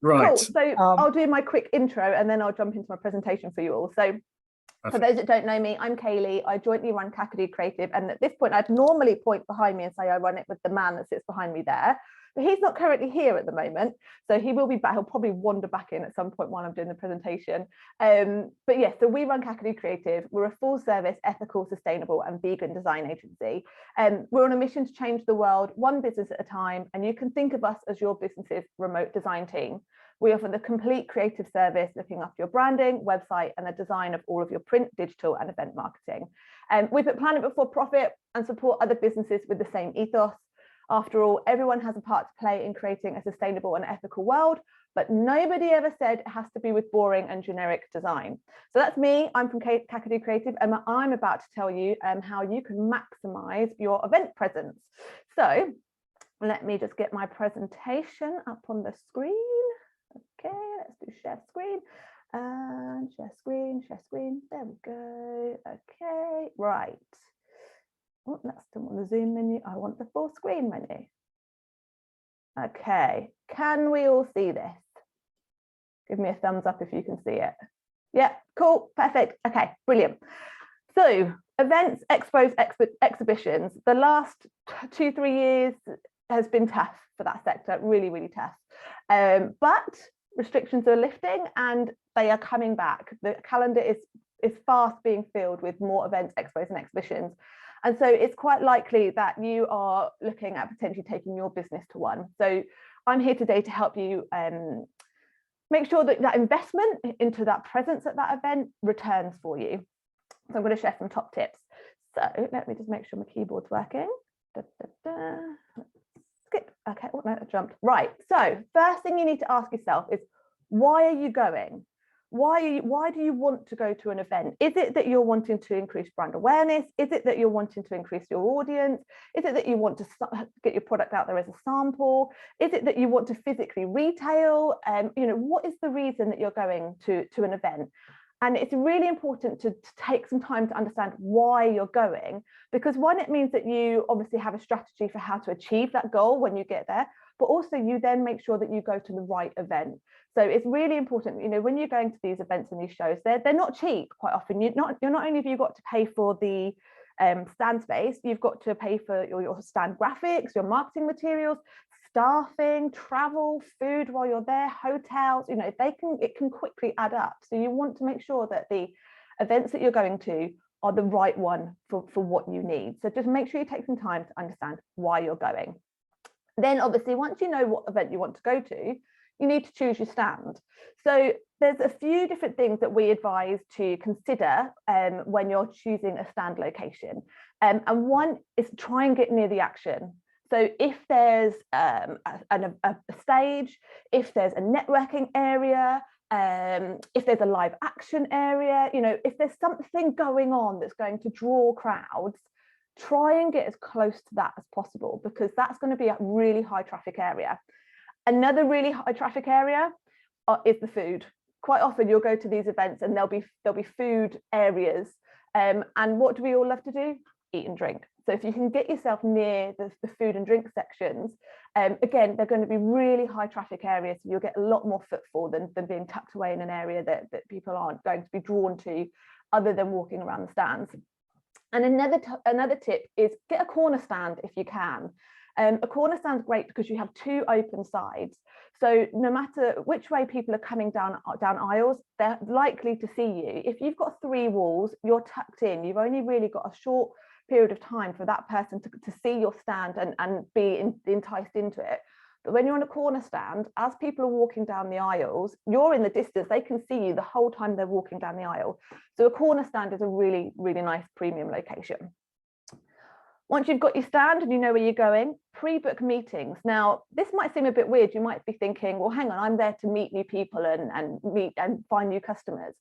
Right. Cool. So I'll do my quick intro and then I'll jump into my presentation for you all. So for those that don't know me, I'm Kayleigh. I jointly run Kakadu Creative. And at this point, I'd normally point behind me and say I run it with the man that sits behind me there. But he's not currently here at the moment. So he will be back. He'll probably wander back in at some point while I'm doing the presentation. But yeah, so we run Kakadu Creative. We're a full service, ethical, sustainable and vegan design agency. We're on a mission to change the world one business at a time. And you can think of us as your business's remote design team. We offer the complete creative service, looking after your branding, website, and the design of all of your print, digital, and event marketing. We put planet before profit and support other businesses with the same ethos. After all, everyone has a part to play in creating a sustainable and ethical world, but nobody ever said it has to be with boring and generic design. So that's me. I'm from Kakadu Creative, and I'm about to tell you how you can maximize your event presence. So let me just get my presentation up on the screen. Okay, let's do share screen and share screen. There we go. Okay, right. Oh, that's still on the Zoom menu. I want the full screen menu. Okay, can we all see this? Give me a thumbs up if you can see it. Yeah, cool, perfect. Okay, brilliant. So events, expos, exhibitions, the last 2-3 years has been tough for that sector, really, really tough. But restrictions are lifting and they are coming back. The calendar is fast being filled with more events, expos and exhibitions. And so it's quite likely that you are looking at potentially taking your business to one. So I'm here today to help you make sure that that investment into that presence at that event returns for you. So I'm going to share some top tips. So let me just make sure my keyboard's working. Skip. Okay, oh no, I jumped. Right, so first thing you need to ask yourself is, why are you going? Why do you want to go to an event? Is it that you're wanting to increase brand awareness? Is it that you're wanting to increase your audience? Is it that you want to get your product out there as a sample? Is it that you want to physically retail? You know, what is the reason that you're going to an event? And it's really important to take some time to understand why you're going, because one, it means that you obviously have a strategy for how to achieve that goal when you get there, but also you then make sure that you go to the right event. So it's really important, you know, when you're going to these events and these shows, they're not cheap quite often. You're not only have you got to pay for the stand space, you've got to pay for your stand graphics, your marketing materials, staffing, travel, food while you're there, hotels, you know, it can quickly add up. So you want to make sure that the events that you're going to are the right one for what you need. So just make sure you take some time to understand why you're going. Then obviously, once you know what event you want to go to, you need to choose your stand. So there's a few different things that we advise to consider when you're choosing a stand location. And one is try and get near the action. So if there's a stage, if there's a networking area, if there's a live action area, you know, if there's something going on that's going to draw crowds, try and get as close to that as possible, because that's going to be a really high traffic area. Another really high traffic area is the food. Quite often you'll go to these events and there'll be food areas. And what do we all love to do? Eat and drink. So if you can get yourself near the food and drink sections, again, they're going to be really high traffic areas. So you'll get a lot more footfall than being tucked away in an area that people aren't going to be drawn to other than walking around the stands. And another tip is get a corner stand if you can. A corner stand's great because you have two open sides. So no matter which way people are coming down aisles, they're likely to see you. If you've got 3 walls, you're tucked in. You've only really got a short period of time for that person to see your stand and be enticed into it. But when you're on a corner stand, as people are walking down the aisles, you're in the distance, they can see you the whole time they're walking down the aisle. So a corner stand is a really, really nice premium location. Once you've got your stand and you know where you're going, pre-book meetings. Now, this might seem a bit weird. You might be thinking, well, hang on, I'm there to meet new people and meet and find new customers.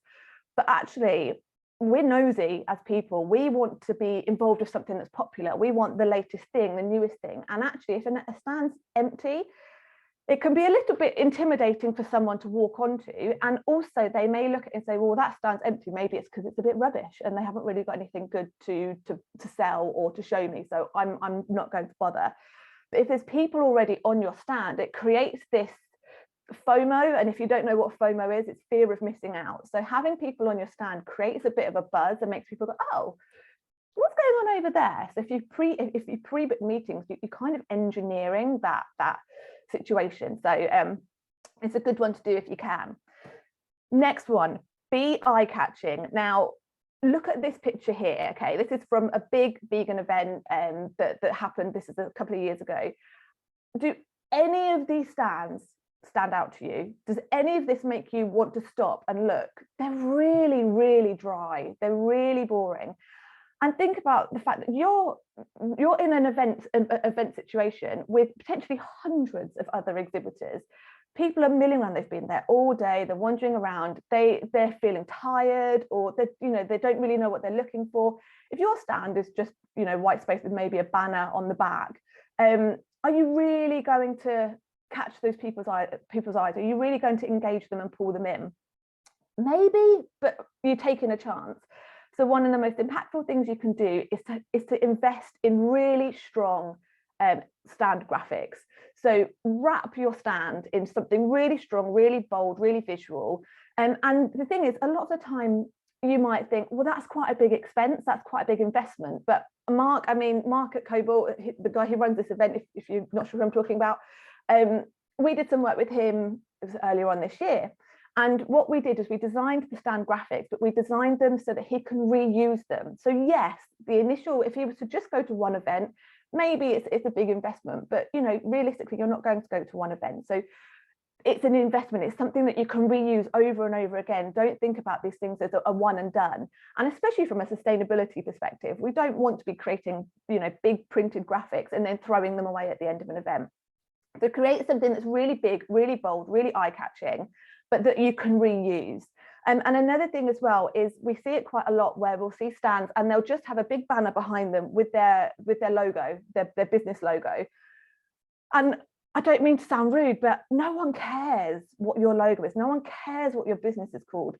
But actually, we're nosy as people. We want to be involved with something that's popular. We want the latest thing, the newest thing. And actually, if a stand's empty, it can be a little bit intimidating for someone to walk onto. And also they may look at it and say, well, that stand's empty. Maybe it's because it's a bit rubbish and they haven't really got anything good to sell or to show me. So I'm not going to bother. But if there's people already on your stand, it creates this FOMO, and if you don't know what FOMO is, it's fear of missing out. So having people on your stand creates a bit of a buzz and makes people go, oh, what's going on over there? So if you pre-book meetings, you're kind of engineering that situation. So it's a good one to do if you can. Next one, be eye-catching. Now, look at this picture here. Okay, this is from a big vegan event that happened. This is a couple of years ago. Do any of these stands stand out to you? Does any of this make you want to stop and look? They're really, really dry. They're really boring. And think about the fact that you're in an event situation with potentially hundreds of other exhibitors. People are milling around. They've been there all day. They're wandering around. They're feeling tired, or they don't really know what they're looking for. If your stand is just white space with maybe a banner on the back, are you really going to catch those people's eyes? Are you really going to engage them and pull them in? Maybe, but you're taking a chance. So one of the most impactful things you can do is to invest in really strong stand graphics. So wrap your stand in something really strong, really bold, really visual. And the thing is, a lot of the time you might think, well, that's quite a big expense, that's quite a big investment. But Mark at Cobalt, the guy who runs this event, if you're not sure who I'm talking about, we did some work with him earlier on this year. And what we did is we designed the stand graphics, but we designed them so that he can reuse them. So yes, the initial, if he was to just go to one event, maybe it's a big investment, but realistically, you're not going to go to one event. So it's an investment. It's something that you can reuse over and over again. Don't think about these things as a one and done. And especially from a sustainability perspective, we don't want to be creating, big printed graphics and then throwing them away at the end of an event. So create something that's really big, really bold, really eye-catching, but that you can reuse. And another thing as well is we see it quite a lot where we'll see stands and they'll just have a big banner behind them with their logo, their business logo. And I don't mean to sound rude, but no one cares what your logo is. No one cares what your business is called.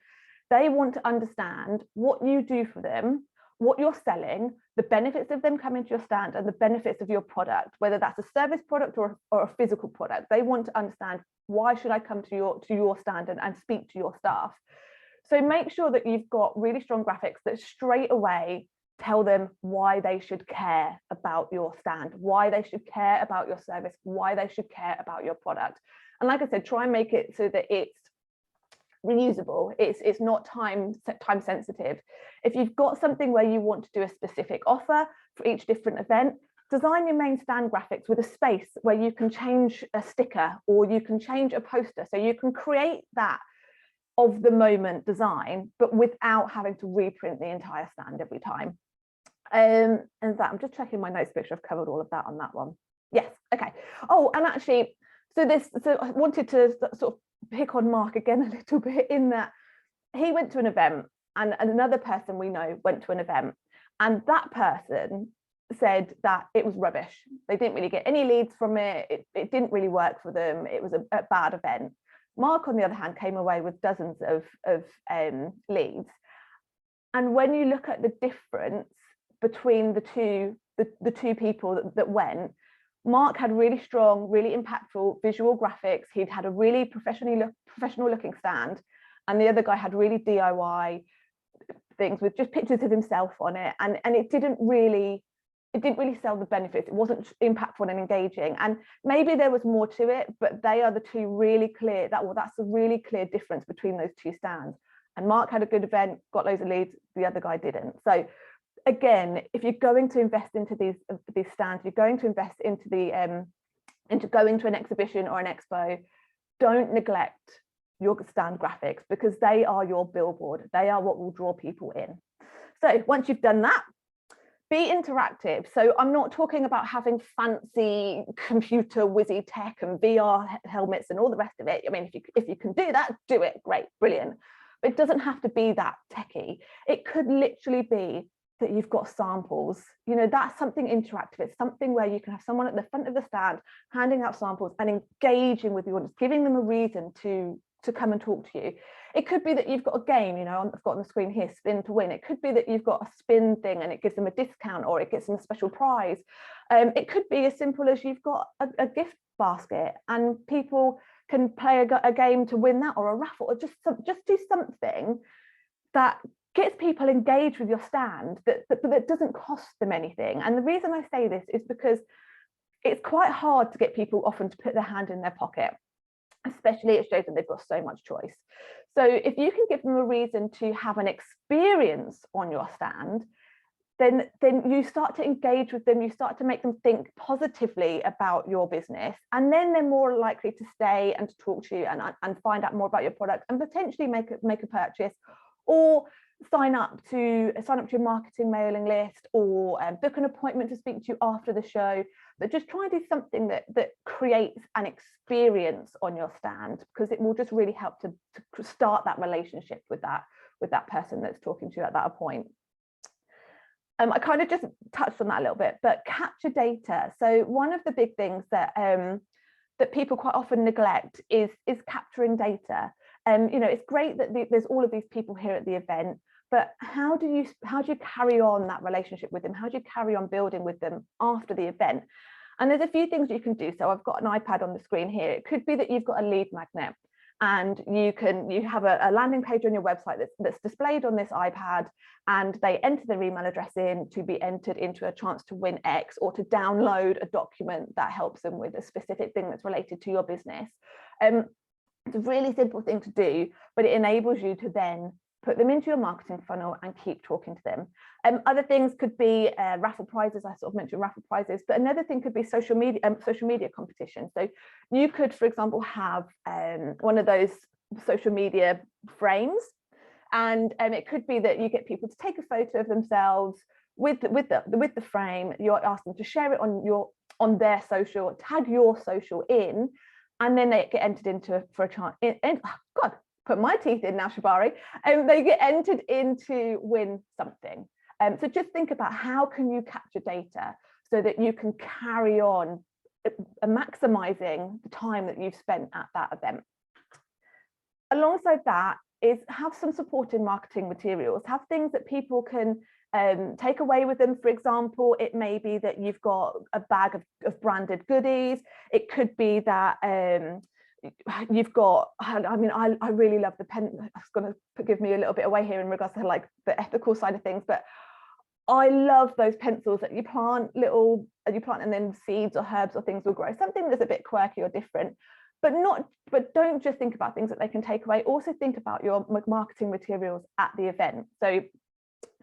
They want to understand what you do for them, what you're selling, the benefits of them coming to your stand, and the benefits of your product, whether that's a service product or a physical product. They want to understand, why should I come to your stand and speak to your staff? So make sure that you've got really strong graphics that straight away tell them why they should care about your stand, why they should care about your service, why they should care about your product. And like I said, try and make it so that it's reusable, it's not time sensitive. If you've got something where you want to do a specific offer for each different event, design your main stand graphics with a space where you can change a sticker or you can change a poster, so you can create that of the moment design, but without having to reprint the entire stand every time. And that, I'm just checking my notes, make sure I've covered all of that on that one. Yes, okay. Oh, and actually, so I wanted to sort of pick on Mark again a little bit, in that he went to an event and another person we know went to an event, and that person said that it was rubbish. They didn't really get any leads from it. It didn't really work for them. It was a bad event. Mark, on the other hand, came away with dozens of leads. And when you look at the difference between the two people that went, Mark had really strong, really impactful visual graphics. He'd had a really professional looking stand, and the other guy had really DIY things with just pictures of himself on it. And it didn't really sell the benefits. It wasn't impactful and engaging. And maybe there was more to it, but they are the two really clear, that's a really clear difference between those two stands. And Mark had a good event, got loads of leads, the other guy didn't. So again, if you're going to invest into these stands, you're going to invest into going to an exhibition or an expo, don't neglect your stand graphics, because they are your billboard. They are what will draw people in. So once you've done that, be interactive. So I'm not talking about having fancy computer whizzy tech and VR helmets and all the rest of it. I mean, if you can do that, do it. Great, brilliant. But it doesn't have to be that techie. It could literally be that you've got samples. That's something interactive. It's something where you can have someone at the front of the stand handing out samples and engaging with the audience, giving them a reason to come and talk to you. It could be that you've got a game, I've got on the screen here, spin to win. It could be that you've got a spin thing and it gives them a discount, or it gives them a special prize. It could be as simple as you've got a gift basket and people can play a game to win that, or a raffle, or just do something that gets people engaged with your stand, that doesn't cost them anything. And the reason I say this is because it's quite hard to get people often to put their hand in their pocket, especially at shows when they've got so much choice. So if you can give them a reason to have an experience on your stand, then you start to engage with them, you start to make them think positively about your business, and then they're more likely to stay and to talk to you and find out more about your product and potentially make a purchase, or sign up to your marketing mailing list, or book an appointment to speak to you after the show. But just try and do something that creates an experience on your stand, because it will just really help to start that relationship with that person that's talking to you at that point. I kind of just touched on that a little bit, but capture data. So one of the big things that people quite often neglect is capturing data. You know, it's great that there's all of these people here at the event, but how do you carry on that relationship with them? How do you carry on building with them after the event? And there's a few things you can do. So I've got an iPad on the screen here. It could be that you've got a lead magnet, and you have a landing page on your website that's displayed on this iPad, and they enter their email address in to be entered into a chance to win X, or to download a document that helps them with a specific thing that's related to your business. It's a really simple thing to do, but it enables you to then put them into your marketing funnel and keep talking to them. Other things could be raffle prizes. I sort of mentioned raffle prizes, but another thing could be social media competition. So you could, for example, have one of those social media frames, and it could be that you get people to take a photo of themselves with the frame. You ask them to share it on their social, tag your social in, and then they get entered into for a chance. God, put my teeth in now, Shabari. They get entered in to win something. So just think about how can you capture data so that you can carry on maximizing the time that you've spent at that event. Alongside that is have some supporting marketing materials, have things that people can take away with them. For example, it may be that you've got a bag of branded goodies. It could be that you've got, I mean, I really love the pen. It's going to give me a little bit away here in regards to like the ethical side of things, but I love those pencils that you plant and then seeds or herbs or things will grow. Something that's a bit quirky or different, but don't just think about things that they can take away. Also think about your marketing materials at the event. So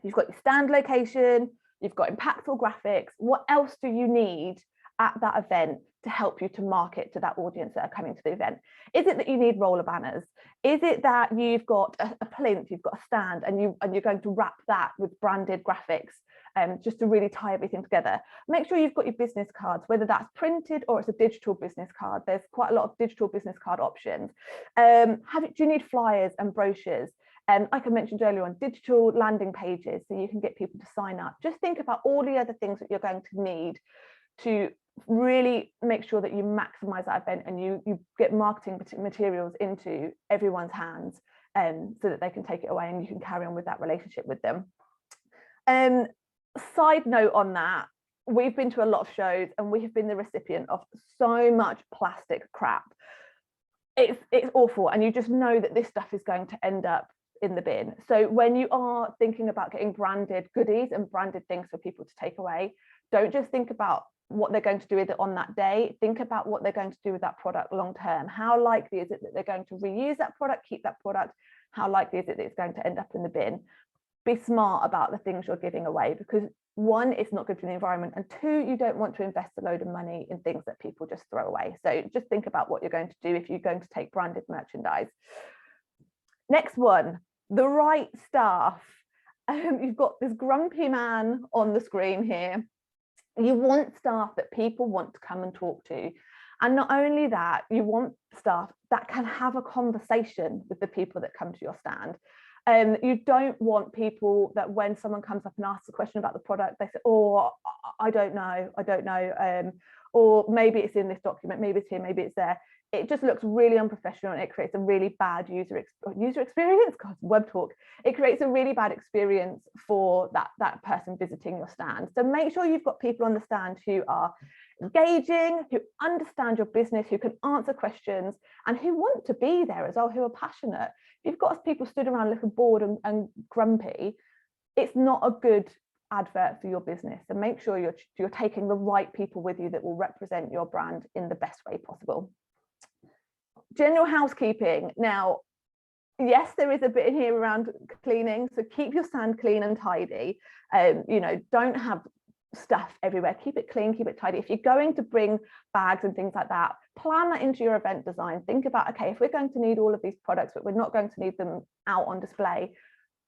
you've got your stand location, you've got impactful graphics. What else do you need at that event to help you to market to that audience that are coming to the event? Is it that you need roller banners? Is it that you've got a plinth, you've got a stand, and you're going to wrap that with branded graphics just to really tie everything together? Make sure you've got your business cards, whether that's printed or it's a digital business card. There's quite a lot of digital business card options. Do you need flyers and brochures? Like I mentioned earlier on, digital landing pages so you can get people to sign up. Just think about all the other things that you're going to need to really make sure that you maximize that event and you get marketing materials into everyone's hands so that they can take it away and you can carry on with that relationship with them. Side note on that, we've been to a lot of shows and we have been the recipient of so much plastic crap. It's awful, and you just know that this stuff is going to end up in the bin. So when you are thinking about getting branded goodies and branded things for people to take away, don't just think about what they're going to do with it on that day. Think about what they're going to do with that product long term. How likely is it that they're going to reuse that product, keep that product? How likely is it that it's going to end up in the bin? Be smart about the things you're giving away, because one, it's not good for the environment, and two, you don't want to invest a load of money in things that people just throw away. So just think about what you're going to do if you're going to take branded merchandise. Next one, the right staff. You've got this grumpy man on the screen here. You want staff that people want to come and talk to. And not only that, you want staff that can have a conversation with the people that come to your stand. You don't want people that when someone comes up and asks a question about the product, they say, oh, I don't know. Or maybe it's in this document, maybe it's here, maybe it's there. It just looks really unprofessional and it creates a really bad user experience. God, web talk. It creates a really bad experience for that person visiting your stand. So make sure you've got people on the stand who are engaging, who understand your business, who can answer questions, and who want to be there as well, who are passionate. If you've got people stood around looking bored and grumpy, it's not a good advert for your business. And make sure you're taking the right people with you that will represent your brand in the best way possible. General housekeeping. Now, yes, there is a bit in here around cleaning, so keep your stand clean and tidy. You know, don't have stuff everywhere. Keep it clean, keep it tidy. If you're going to bring bags and things like that, plan that into your event design. Think about, okay, if we're going to need all of these products, but we're not going to need them out on display,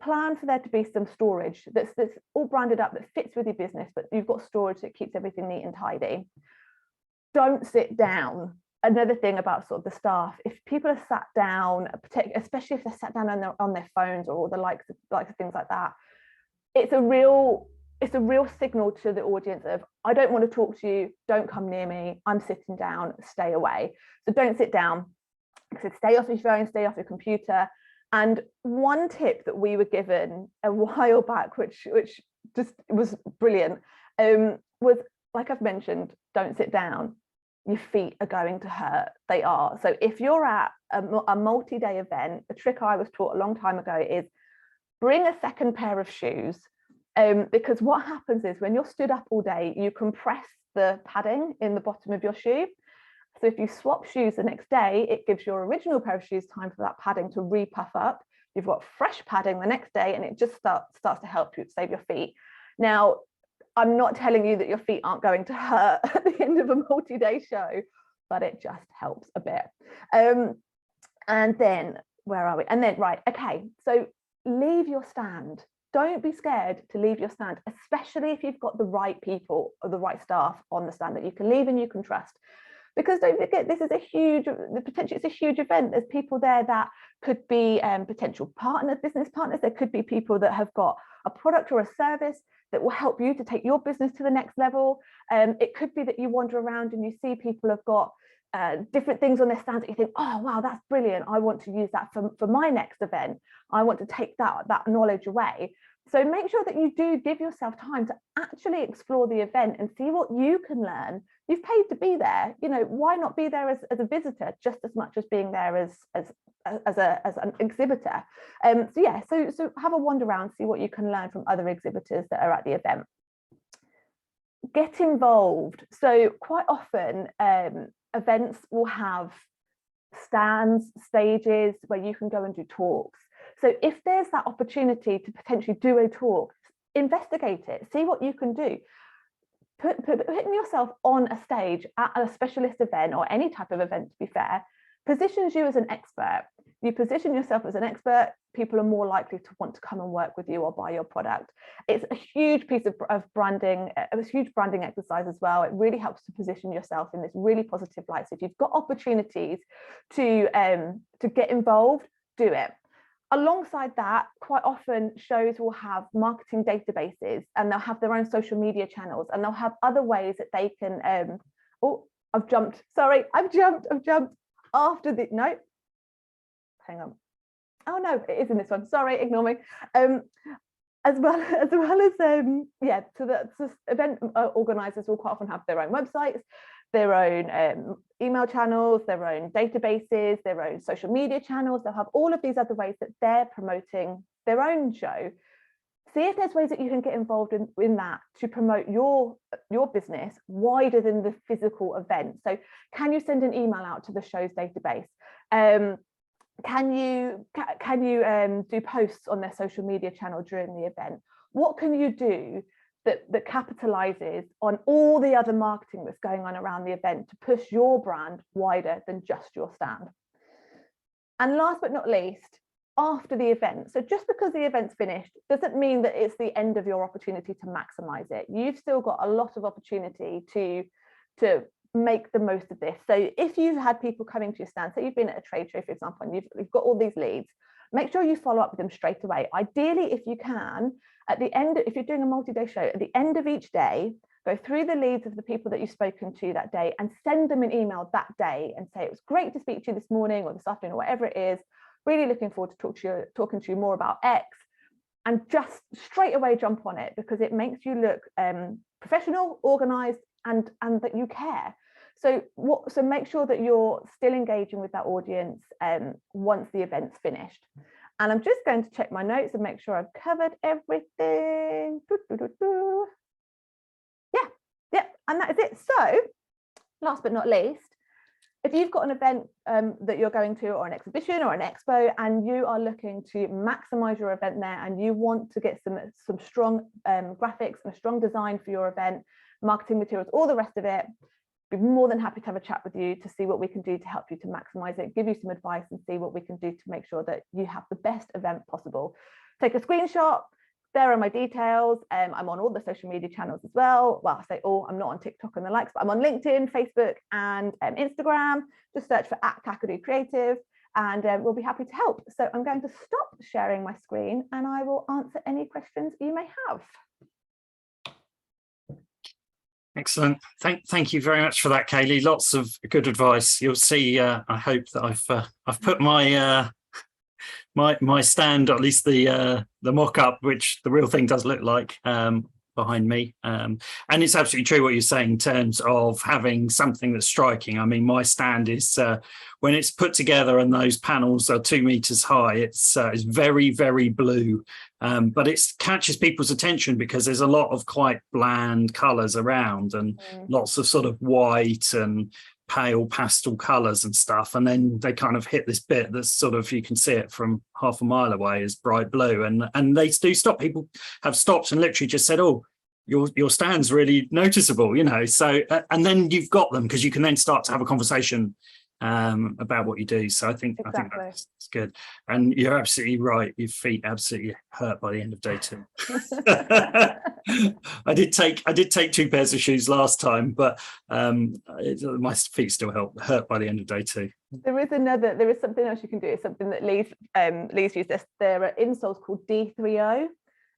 plan for there to be some storage that's all branded up, that fits with your business, but you've got storage that keeps everything neat and tidy. Don't sit down. Another thing about sort of the staff, if people are sat down, especially if they're sat down on their phones or the likes of things like that, it's a real signal to the audience of, I don't want to talk to you, don't come near me, I'm sitting down, stay away. So don't sit down. So stay off your phone, stay off your computer. And one tip that we were given a while back, which just was brilliant, was, like I've mentioned, don't sit down. Your feet are going to hurt. They are. So if you're at a multi-day event, a trick I was taught a long time ago is bring a second pair of shoes, because what happens is when you're stood up all day, you compress the padding in the bottom of your shoe. So if you swap shoes the next day, it gives your original pair of shoes time for that padding to re-puff up. You've got fresh padding the next day, and it just starts to help you save your feet. Now, I'm not telling you that your feet aren't going to hurt at the end of a multi-day show, but it just helps a bit. And then, where are we? And then, right, okay, so leave your stand. Don't be scared to leave your stand, especially if you've got the right people or the right staff on the stand that you can leave and you can trust. Because don't forget, this is potentially it's a huge event. There's people there that could be potential business partners. There could be people that have got a product or a service that will help you to take your business to the next level. It could be that you wander around and you see people have got different things on their stands that you think, oh, wow, that's brilliant. I want to use that for my next event. I want to take that knowledge away. So make sure that you do give yourself time to actually explore the event and see what you can learn. You've paid to be there. You know, why not be there as a visitor just as much as being there as an exhibitor? So have a wander around, see what you can learn from other exhibitors that are at the event. Get involved. So quite often events will have stands, stages where you can go and do talks. So if there's that opportunity to potentially do a talk, investigate it, see what you can do. Putting yourself on a stage at a specialist event or any type of event, to be fair, positions you as an expert. You position yourself as an expert, people are more likely to want to come and work with you or buy your product. It's a huge piece of branding, a huge branding exercise as well. It really helps to position yourself in this really positive light. So if you've got opportunities to get involved, do it. Alongside that, quite often shows will have marketing databases, and they'll have their own social media channels, and they'll have other ways that they can I've jumped after the no, hang on, oh no, it is in this one, sorry, ignore me. As well as so the event organizers will quite often have their own websites, their own email channels, their own databases, their own social media channels. They'll have all of these other ways that they're promoting their own show. See if there's ways that you can get involved in that to promote your business wider than the physical event. So can you send an email out to the show's database? Can you do posts on their social media channel during the event? What can you do that capitalizes on all the other marketing that's going on around the event to push your brand wider than just your stand? And last but not least, after the event. So just because the event's finished doesn't mean that it's the end of your opportunity to maximize it. You've still got a lot of opportunity to make the most of this. So if you've had people coming to your stand, so you've been at a trade show, for example, and you've got all these leads, make sure you follow up with them straight away. Ideally, if you can, at the end, if you're doing a multi-day show, at the end of each day, go through the leads of the people that you've spoken to that day and send them an email that day and say, it was great to speak to you this morning or this afternoon or whatever it is. Really looking forward to talking to you more about X, and just straight away jump on it, because it makes you look professional, organized, and that you care. So make sure that you're still engaging with that audience once the event's finished. And I'm just going to check my notes and make sure I've covered everything. Yeah, and that is it. So last but not least, if you've got an event that you're going to, or an exhibition or an expo, and you are looking to maximize your event there, and you want to get some strong graphics and a strong design for your event, marketing materials, all the rest of it, be more than happy to have a chat with you to see what we can do to help you to maximize it, give you some advice, and see what we can do to make sure that you have the best event possible. Take a screenshot. There are my details. I'm on all the social media channels as well. Well, I say all, I'm not on TikTok and the likes, but I'm on LinkedIn, Facebook, and Instagram. Just search for @Kakadu Creative, and we'll be happy to help. So I'm going to stop sharing my screen, and I will answer any questions you may have. Excellent. Thank you very much for that, Kayleigh. Lots of good advice. You'll see. I hope that I've put my my stand, or at least the mock-up, which the real thing does look like, behind me. And it's absolutely true what you're saying in terms of having something that's striking. I mean, my stand is when it's put together and those panels are 2 meters high, it's very, very blue. But it catches people's attention because there's a lot of quite bland colours around, and lots of sort of white and pale pastel colours and stuff, and then they kind of hit this bit that's sort of, you can see it from half a mile away, is bright blue, and they do stop. People have stopped and literally just said, oh, your stand's really noticeable, you know. So and then you've got them, because you can then start to have a conversation about what you do. So I think that's good. And you're absolutely right, your feet absolutely hurt by the end of day 2. I did take 2 pairs of shoes last time, but my feet still hurt by the end of day 2. There is something else you can do. It's something that Lee's used. There are insoles called D3O,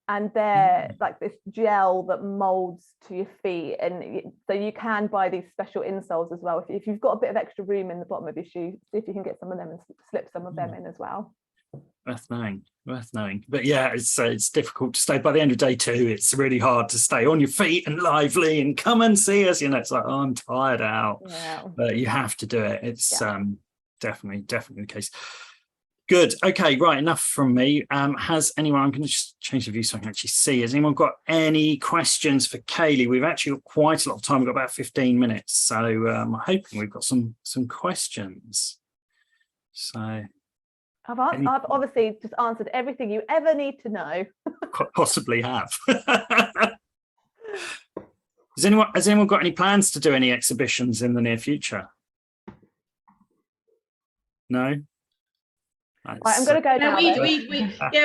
and they're like this gel that molds to your feet, and so you can buy these special insoles as well. If you've got a bit of extra room in the bottom of your shoe, see if you can get some of them and slip some of them in as well. Worth knowing. But yeah, it's difficult to stay by the end of day 2. It's really hard to stay on your feet and lively and come and see us, you know. It's like, oh, I'm tired out. Yeah. But you have to do it. It's definitely the case. Good. Okay, right, enough from me. Has anyone, I'm going to just change the view so I can actually see, has anyone got any questions for Kayleigh? We've actually got quite a lot of time. We've got about 15 minutes, so I'm hoping we've got some questions. So I've obviously just answered everything you ever need to know. Possibly have. Has anyone got any plans to do any exhibitions in the near future? No? Right, I'm going to go now.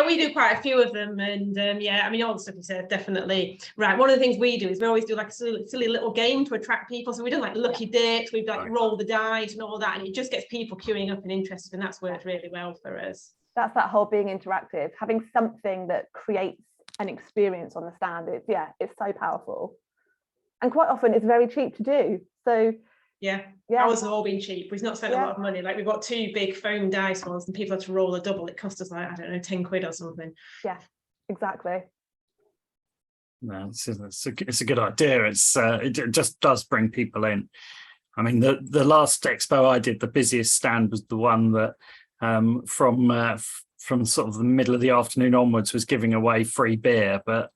We do quite a few of them, and yeah, I mean, all the stuff you said, definitely. Right, one of the things we do is we always do like a silly little game to attract people. So we do like lucky dicks, we've like roll the dice and all that, and it just gets people queuing up and interested, and that's worked really well for us. That's that whole being interactive, having something that creates an experience on the stand. It's so powerful, and quite often it's very cheap to do. So yeah, ours have all been cheap. We've not spent a lot of money. Like, we've got 2 big foam dice ones, and people have to roll a double. It cost us like, I don't know, 10 quid or something. Yeah, exactly. No, it's a good idea. It just does bring people in. I mean, the last expo I did, the busiest stand was the one that from sort of the middle of the afternoon onwards was giving away free beer, but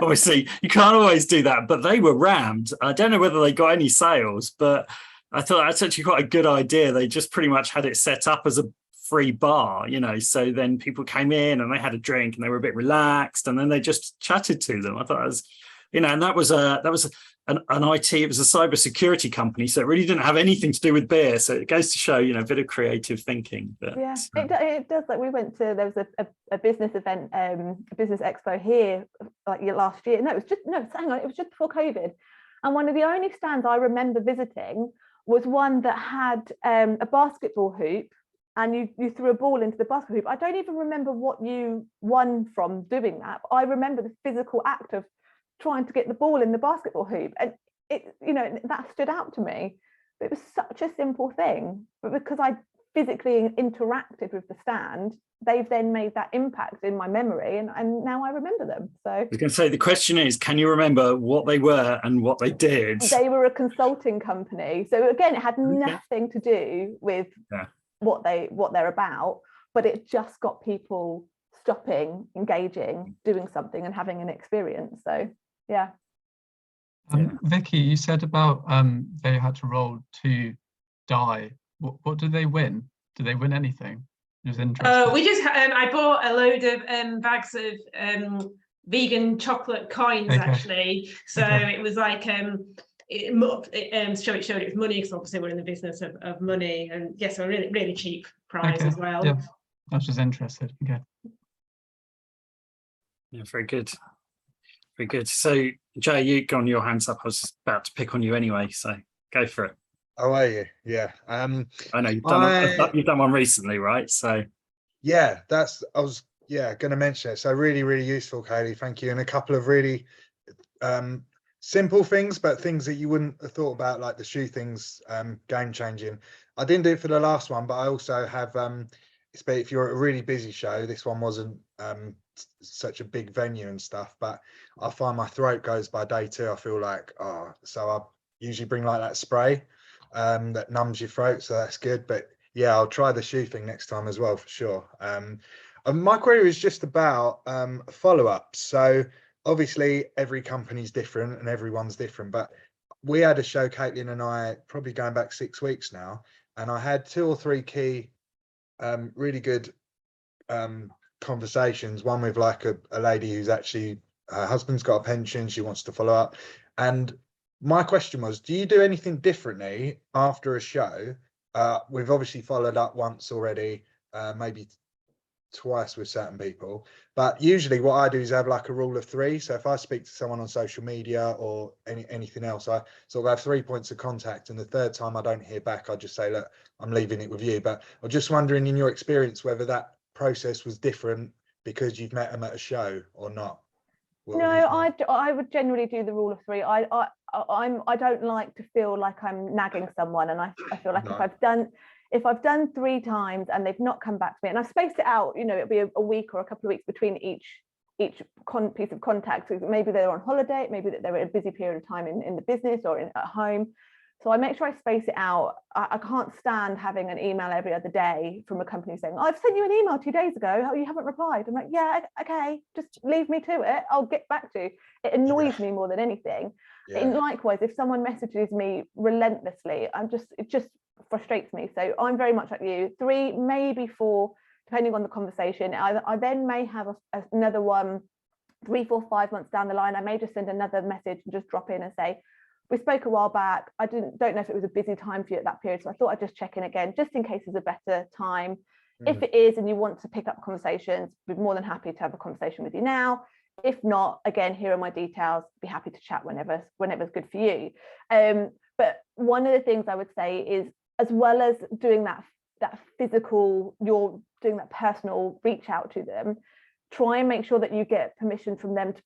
obviously you can't always do that. But they were rammed. I don't know whether they got any sales, but I thought that's actually quite a good idea. They just pretty much had it set up as a free bar, you know, so then people came in and they had a drink and they were a bit relaxed, and then they just chatted to them. I thought it was, you know, and that was an IT, it was a cyber security company, so it really didn't have anything to do with beer. So it goes to show, you know, a bit of creative thinking. But yeah, it does. Like, we went to, there was a business event, a business expo here like last year. It was just before COVID, and one of the only stands I remember visiting was one that had a basketball hoop, and you threw a ball into the basketball hoop. I don't even remember what you won from doing that, but I remember the physical act of trying to get the ball in the basketball hoop, and it, you know, that stood out to me. It was such a simple thing, but because I physically interacted with the stand, they've then made that impact in my memory, and now I remember them. So I was going to say, the question is, can you remember what they were and what they did? they were a consulting company. So again, it had nothing to do with what they're about, but it just got people stopping, engaging, doing something and having an experience. So yeah. Vicky, you said about they had to roll 2 die. What did they win? Did they win anything? It was interesting. We just I bought a load of bags of vegan chocolate coins, actually. So it was like it showed it was money, because obviously we're in the business of money, and yes, a really cheap price as well. Yeah, I was just interested. Okay. Yeah, very good. Very good. So, Jay, you got your hands up. I was about to pick on you anyway, so go for it. Oh, are you? Yeah. I know you've done one recently, right? So, yeah, I was going to mention it. So really, really useful, Kayleigh. Thank you. And a couple of really simple things, but things that you wouldn't have thought about, like the shoe things, game changing. I didn't do it for the last one, but I also have. If you're at a really busy show, this one wasn't such a big venue and stuff, but I find my throat goes by day 2. I feel like, so I usually bring like that spray that numbs your throat, so that's good. But yeah, I'll try the shoe thing next time as well, for sure. My query is just about follow-up. So obviously every company's different and everyone's different, but we had a show, Caitlin and I, probably going back 6 weeks now, and I had 2 or 3 key really good conversations. One with like a lady who's actually, her husband's got a pension, she wants to follow up, and my question was, do you do anything differently after a show? We've obviously followed up once already, maybe twice with certain people, but usually what I do is have like a rule of 3. So if I speak to someone on social media or anything else, I sort of have 3 points of contact, and the third time I don't hear back, I just say, look, I'm leaving it with you. But I'm just wondering, in your experience, whether that process was different because you've met them at a show or not. No, I would generally do the rule of 3. I don't like to feel like I'm nagging someone, and I feel like if I've done 3 times and they've not come back to me, and I've spaced it out, it'll be a week or a couple of weeks between each piece of contact. So maybe they're on holiday, maybe that they're in a busy period of time in the business or at home. So I make sure I space it out. I can't stand having an email every other day from a company saying, I've sent you an email 2 days ago, you haven't replied. I'm like, yeah, okay, just leave me to it. I'll get back to you. It annoys me more than anything. Yeah. And likewise, if someone messages me relentlessly, it just frustrates me. So I'm very much like you, 3, maybe 4, depending on the conversation. I then may have another one 3, 4, 5 months down the line. I may just send another message and just drop in and say, we spoke a while back. I don't know if it was a busy time for you at that period, so I thought I'd just check in again, just in case there's a better time. If it is and you want to pick up conversations, we're more than happy to have a conversation with you now. If not, again, here are my details. Be happy to chat whenever's good for you. But one of the things I would say is, as well as doing that physical, you're doing that personal reach out to them, try and make sure that you get permission from them to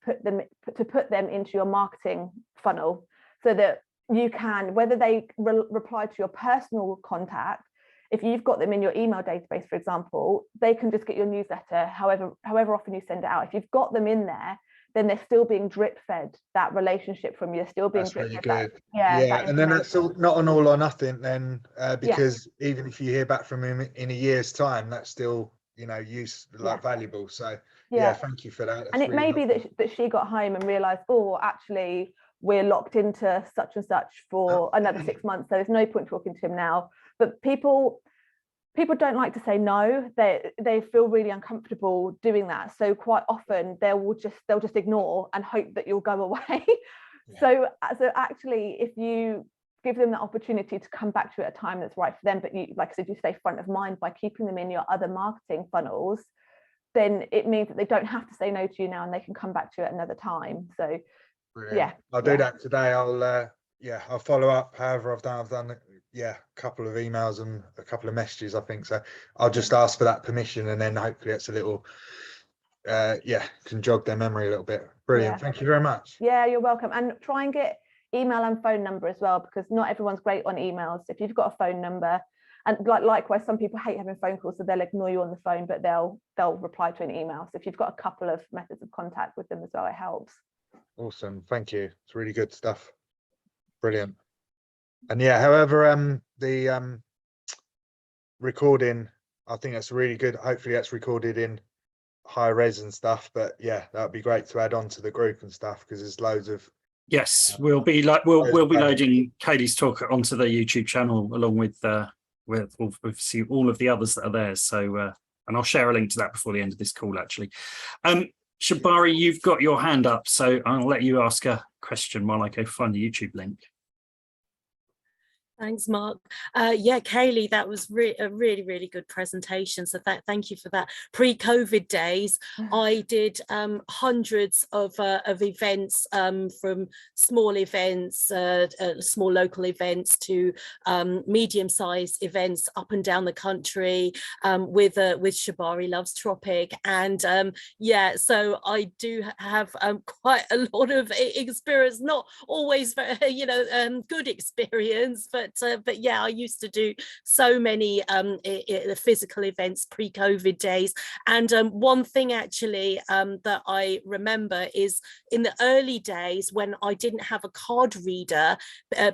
put them into your marketing funnel, so that you can, whether they reply to your personal contact, if you've got them in your email database, for example, they can just get your newsletter however often you send it out. If you've got them in there, then they're still being drip fed that relationship from you. They're still being drip fed. Really good. Yeah, and then that's not an all or nothing then, because even if you hear back from him in a year's time, that's still valuable. So yeah, thank you for that. That's and it really may be that she got home and realized, actually we're locked into such and such for another 6 months, so there's no point talking to him now. But people don't like to say no. They feel really uncomfortable doing that, so quite often they'll just ignore and hope that you'll go away. So actually, if you give them the opportunity to come back to you at a time that's right for them, but you, like I said, you stay front of mind by keeping them in your other marketing funnels, then it means that they don't have to say no to you now, and they can come back to you at another time. So brilliant. I'll do that today. I'll follow up. However, I've done a couple of emails and a couple of messages, I think. So I'll just ask for that permission, and then hopefully it's a little can jog their memory a little bit. Brilliant. Thank you very much. Yeah, you're welcome. And try and get email and phone number as well, because not everyone's great on emails. If you've got a phone number, And likewise, some people hate having phone calls, so they'll ignore you on the phone, but they'll reply to an email. So if you've got a couple of methods of contact with them as well, it helps. Awesome, thank you. It's really good stuff. Brilliant. And yeah, however, the recording, I think that's really good. Hopefully that's recorded in high res and stuff, but yeah, that would be great to add on to the group and stuff, because there's loads of Yes, we'll be loading Kayleigh's talk onto the YouTube channel along with obviously all of the others that are there. So and I'll share a link to that before the end of this call, actually. Shabari, you've got your hand up, so I'll let you ask a question while I go find the YouTube link. Thanks, Mark. Yeah, Kayleigh, that was a really good presentation. So thank you for that. Pre-COVID days, I did hundreds of events, from small events, small local events to medium-sized events up and down the country with Shabari Loves Tropic. And yeah, so I do have quite a lot of experience, not always, good experience, but yeah, I used to do so many physical events pre-COVID days. And one thing actually that I remember is in the early days when I didn't have a card reader,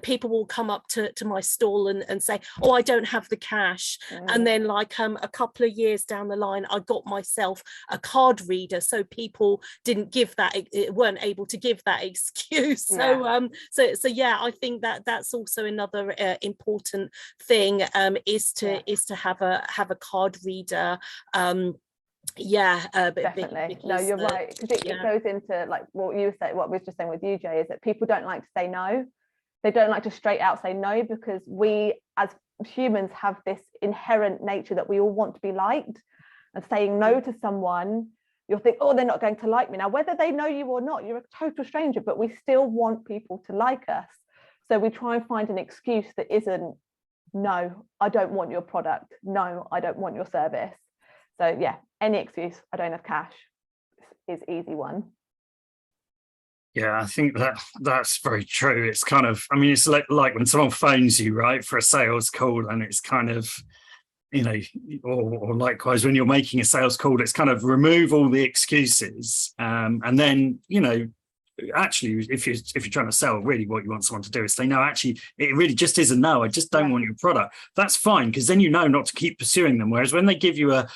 people will come up to my stall and say, oh, I don't have the cash. And then like a couple of years down the line, I got myself a card reader, so people didn't give that, weren't able to give that excuse. Yeah. So yeah, I think that's also another important thing, is to have a card reader. Definitely. No, you're right, because it goes into like what you said, what we were just saying with you, Jay, is that people don't like to say no. They don't like to straight out say no, because we as humans have this inherent nature that we all want to be liked, and saying no to someone, you'll think, oh, they're not going to like me. Now, whether they know you or not, you're a total stranger, but we still want people to like us. So we try and find an excuse that isn't, no, I don't want your product. No, I don't want your service. So yeah, any excuse, I don't have cash, is easy one. Yeah, I think that's very true. It's kind of, I mean, it's like when someone phones you, right, for a sales call, and it's kind of, or likewise when you're making a sales call, it's kind of remove all the excuses, and then actually, if you're trying to sell, really what you want someone to do is say, no, actually, it really just is a no, I just don't want your product. That's fine, because then you know not to keep pursuing them. Whereas when they give you a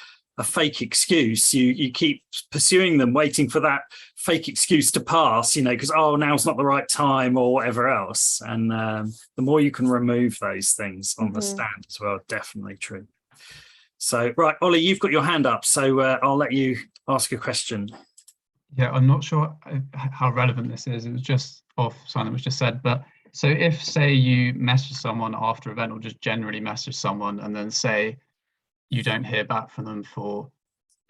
fake excuse, you keep pursuing them, waiting for that fake excuse to pass, because, oh, now's not the right time or whatever else. And the more you can remove those things on the stand as well, definitely true. So, right, Ollie, you've got your hand up, so I'll let you ask a question. Yeah, I'm not sure how relevant this is. It was just off something that was just said. But so if, say, you message someone after an event, or just generally message someone, and then say you don't hear back from them for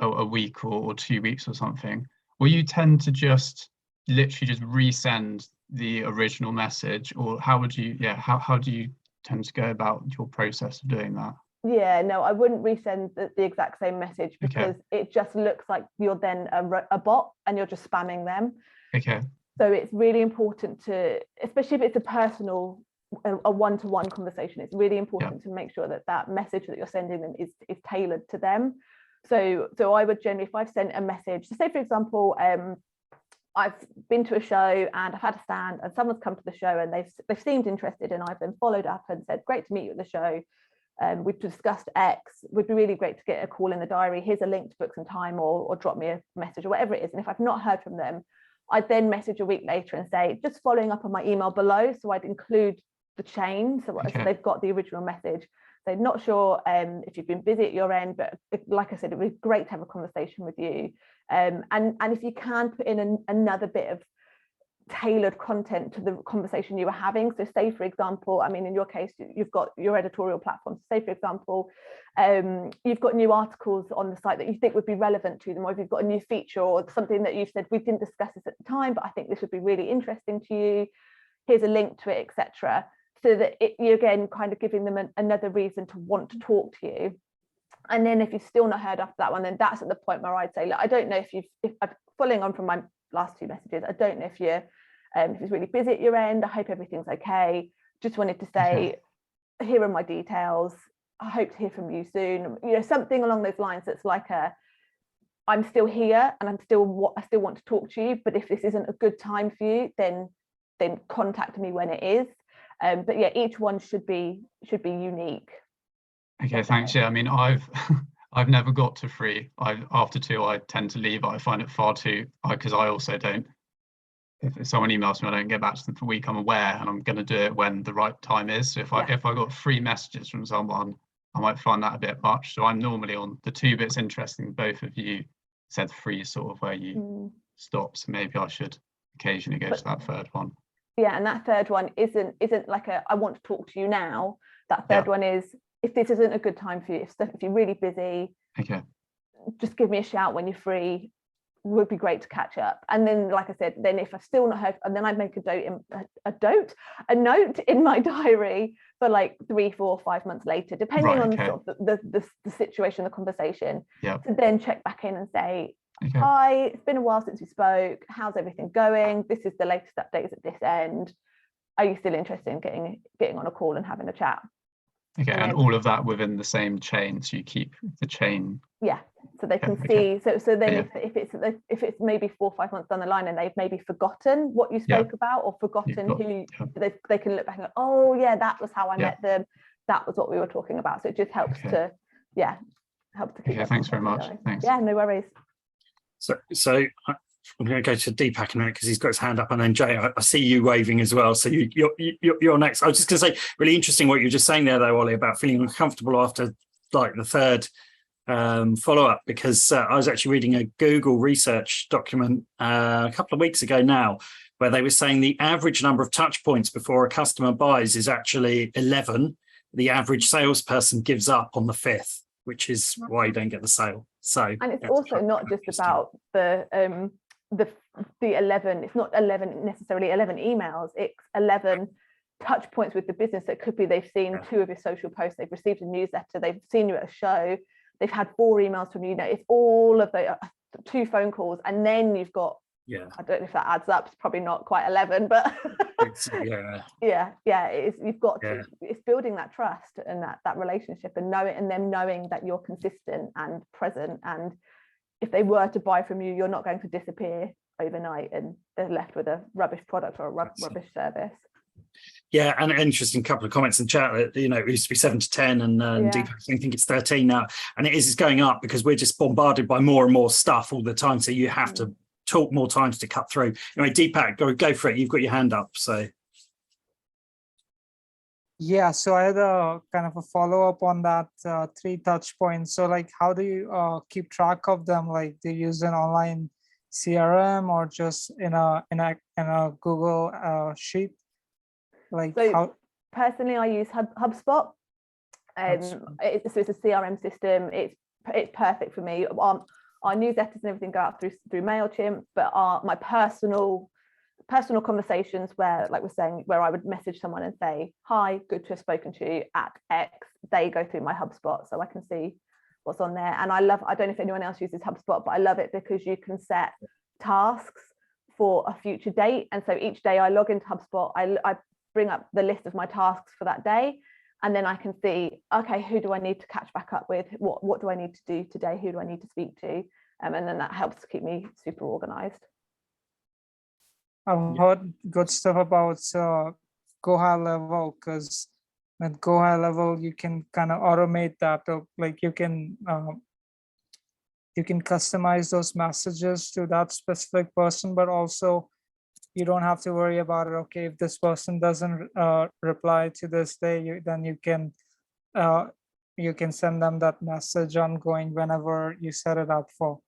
a week or 2 weeks or something, will you tend to just literally just resend the original message, or how would you? Yeah, how do you tend to go about your process of doing that? Yeah, no, I wouldn't resend the exact same message, because it just looks like you're then a bot and you're just spamming them. Okay. So it's really important to, especially if it's a personal, a one-to-one conversation, it's really important to make sure that message that you're sending them is tailored to them. So I would generally, if I've sent a message, so say for example, I've been to a show and I've had a stand and someone's come to the show and they've seemed interested, and I've then followed up and said, great to meet you at the show. We've discussed X, would be really great to get a call in the diary. Here's a link to book some time, or drop me a message, or whatever it is. And if I've not heard from them, I'd then message a week later and say, just following up on my email below. So I'd include the chain. So they've got the original message. So not sure if you've been busy at your end, but like I said, it would be great to have a conversation with you. And if you can put in another bit of tailored content to the conversation you were having. So say for example, I mean, in your case, you've got your editorial platform. So say for example, you've got new articles on the site that you think would be relevant to them, or if you've got a new feature or something that you've said, we didn't discuss this at the time, but I think this would be really interesting to you, here's a link to it, etc. So that you're again kind of giving them another reason to want to talk to you. And then if you've still not heard after that one, then that's at the point where I'd say, look, I don't know if I'm following on from my last two messages, I don't know if you're if it's really busy at your end, I hope everything's okay. Just wanted to say, here are my details. I hope to hear from you soon, you know, something along those lines. That's like I'm still here and I still want to talk to you, but if this isn't a good time for you, then contact me when it is. But yeah, each one should be unique. Okay, thanks. Yeah, I mean, I've never got to 3. After 2, I tend to leave. I find it far too, because I also don't, if someone emails me, I don't get back to them for a week. I'm aware and I'm going to do it when the right time is. So if I got 3 messages from someone, I might find that a bit much. So I'm normally on the 2 bits. Interesting, both of you said 3 sort of where you stop. So maybe I should occasionally go to that 3rd one. Yeah, and that 3rd one isn't like I want to talk to you now. That 3rd one is, if this isn't a good time for you, if you're really busy, okay, just give me a shout when you're free. Would be great to catch up. And then, like I said, then if I've still not heard, and then I'd make a note in my diary for like 3, 4, 5 months later, depending on sort of the situation, the conversation, to then check back in and say, hi, it's been a while since we spoke. How's everything going? This is the latest updates at this end. Are you still interested in getting on a call and having a chat? Okay, and all of that within the same chain, so you keep the chain. Yeah, so they can see. So then if it's maybe 4 or 5 months down the line and they've maybe forgotten what you spoke about, or forgotten who, they can look back and go, oh yeah, that was how I met them. That was what we were talking about. So it just helps to keep. Okay, thanks very much. Going. Thanks. Yeah, no worries. So I'm going to go to Deepak in a minute because he's got his hand up, and then Jay, I see you waving as well. So you're next. I was just going to say, really interesting what you were just saying there, though, Ollie, about feeling uncomfortable after like the 3rd follow-up, because I was actually reading a Google research document a couple of weeks ago now, where they were saying the average number of touch points before a customer buys is actually 11. The average salesperson gives up on the 5th, which is why you don't get the sale. So, and it's also not just about the 11. It's not 11 necessarily 11 emails. It's 11 touch points with the business. It could be they've seen 2 of your social posts, they've received a newsletter, they've seen you at a show, they've had 4 emails from you. It's all of the 2 phone calls, and then you've got, I don't know if that adds up, it's probably not quite 11, but you've got to, it's building that trust and that relationship, and them knowing that you're consistent and present, and if they were to buy from you, you're not going to disappear overnight and they're left with a rubbish product or a rubbish service. Yeah, and an interesting couple of comments in chat that, you know, it used to be 7 to 10, and Deepak, I think it's 13 now, and it's going up because we're just bombarded by more and more stuff all the time, so you have to talk more times to cut through. Anyway, Deepak, go for it. You've got your hand up. So yeah, so I had a kind of a follow-up on that 3 touch points. So like, how do you keep track of them? Like, do you use an online CRM or just in a Google sheet? Like, so how? Personally, I use HubSpot. So it's a CRM system. It's perfect for me. Our newsletters and everything go out through MailChimp, but my personal conversations where, like we're saying, where I would message someone and say, hi, good to have spoken to you at X, they go through my HubSpot, so I can see what's on there. And I don't know if anyone else uses HubSpot, but I love it because you can set tasks for a future date. And so each day I log into HubSpot, I bring up the list of my tasks for that day, and then I can see, okay, who do I need to catch back up with? What do I need to do today? Who do I need to speak to? And then that helps to keep me super organized. I've heard good stuff about Go High Level, because with Go High Level you can kind of automate that, or like you can customize those messages to that specific person, but also you don't have to worry about it. Okay, if this person doesn't reply to this day, then you can send them that message ongoing whenever you set it up for.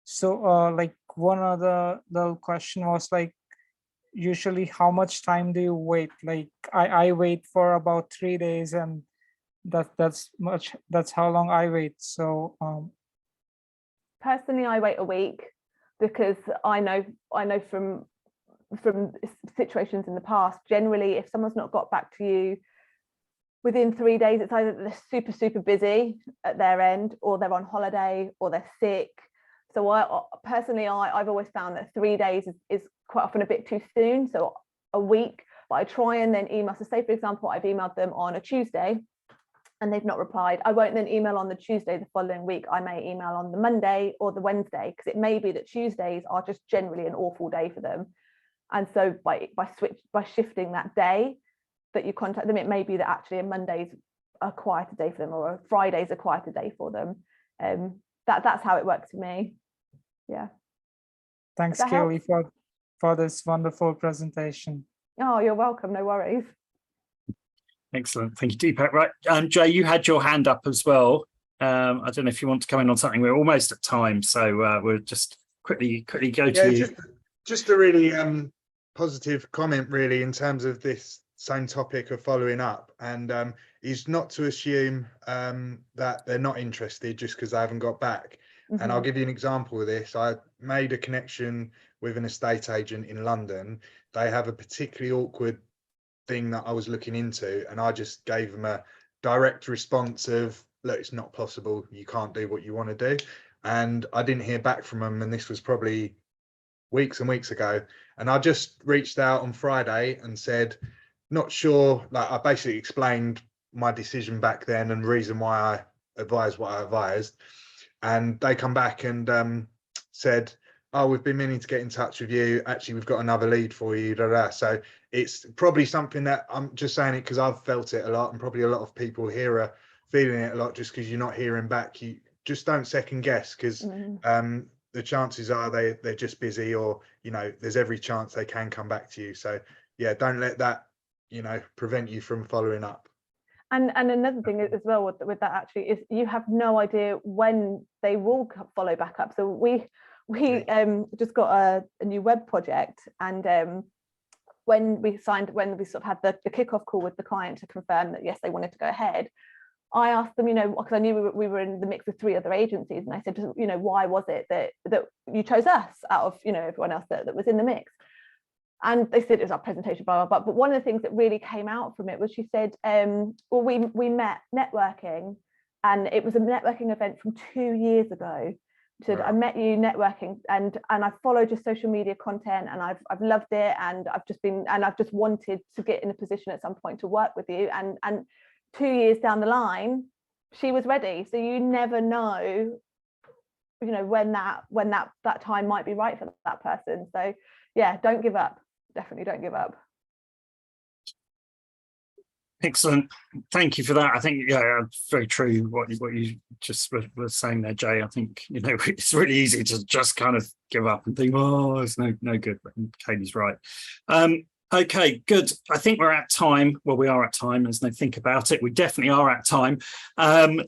So like, one other little question was like, usually how much time do you wait? Like I wait for about 3 days, and that's how long I wait. So personally, I wait a week because I know from situations in the past, generally if someone's not got back to you within 3 days, it's either they're super busy at their end, or they're on holiday, or they're sick. So I've always found that 3 days is quite often a bit too soon, so a week. But I try and then email. So say, for example, I've emailed them on a Tuesday, and they've not replied, I won't then email on the Tuesday the following week. I may email on the Monday or the Wednesday, because it may be that Tuesdays are just generally an awful day for them. And so by shifting that day that you contact them, it may be that actually a Monday's a quieter day for them, or a Friday's a quieter day for them. That's how it works for me. Yeah. Thanks, Kayleigh, for this wonderful presentation. Oh, you're welcome. No worries. Excellent. Thank you, Deepak. Right. Jay, you had your hand up as well. I don't know if you want to come in on something. We're almost at time, so we'll just quickly go to you. Just a really positive comment, really, in terms of this same topic of following up, and is not to assume that they're not interested just because they haven't got back. Mm-hmm. And I'll give you an example of this. I made a connection with an estate agent in London. They have a particularly awkward thing that I was looking into, and I just gave them a direct response of, look, it's not possible, you can't do what you want to do. And I didn't hear back from them, and this was probably weeks and weeks ago. And I just reached out on Friday and said, not sure, like I basically explained my decision back then and reason why I advised what I advised. And they come back and said, oh, we've been meaning to get in touch with you. Actually, we've got another lead for you. So it's probably something that I'm just saying it because I've felt it a lot, and probably a lot of people here are feeling it a lot. Just because you're not hearing back, you just don't second guess, because the chances are they're just busy, or there's every chance they can come back to you. So yeah, don't let that prevent you from following up. And another thing as well with that actually is you have no idea when they will follow back up. So we just got a new web project, and when we sort of had the kickoff call with the client to confirm that yes, they wanted to go ahead, I asked them, because I knew we were in the mix of 3 other agencies, and I said, why was it that you chose us out of everyone else that was in the mix? And they said it was our presentation, blah, blah, blah. But one of the things that really came out from it was she said, well, we met networking, and it was a networking event from 2 years ago. She said, I met you networking, and I followed your social media content, and I've loved it, and I've just wanted to get in a position at some point to work with you. And 2 years down the line, she was ready. So you never know, when that time might be right for that person. So yeah, don't give up. Definitely don't give up. Excellent. Thank you for that. I think, yeah, very true what you just were saying there, Jay. I think, it's really easy to just kind of give up and think, oh, it's no good. But Kayleigh's right. Okay, good. I think we're at time. Well, we are at time. There's no think about it. We definitely are at time.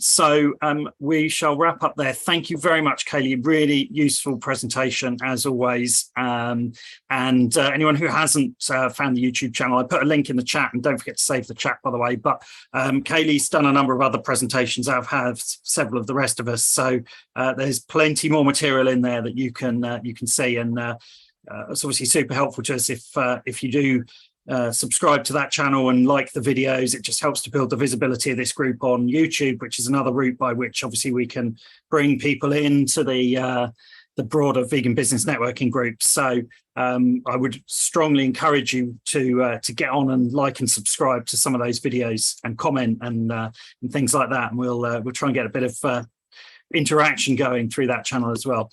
So we shall wrap up there. Thank you very much, Kayleigh. Really useful presentation, as always. And anyone who hasn't found the YouTube channel, I put a link in the chat, and don't forget to save the chat, by the way. But Kayleigh's done a number of other presentations. I've had several of the rest of us. So there's plenty more material in there that you can see. And it's obviously super helpful to us if you do subscribe to that channel and like the videos. It just helps to build the visibility of this group on YouTube, which is another route by which obviously we can bring people into the broader vegan business networking group. So I would strongly encourage you to get on and like and subscribe to some of those videos and comment and things like that. And we'll try and get a bit of interaction going through that channel as well.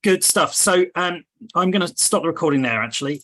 Good stuff. So I'm going to stop the recording there, actually.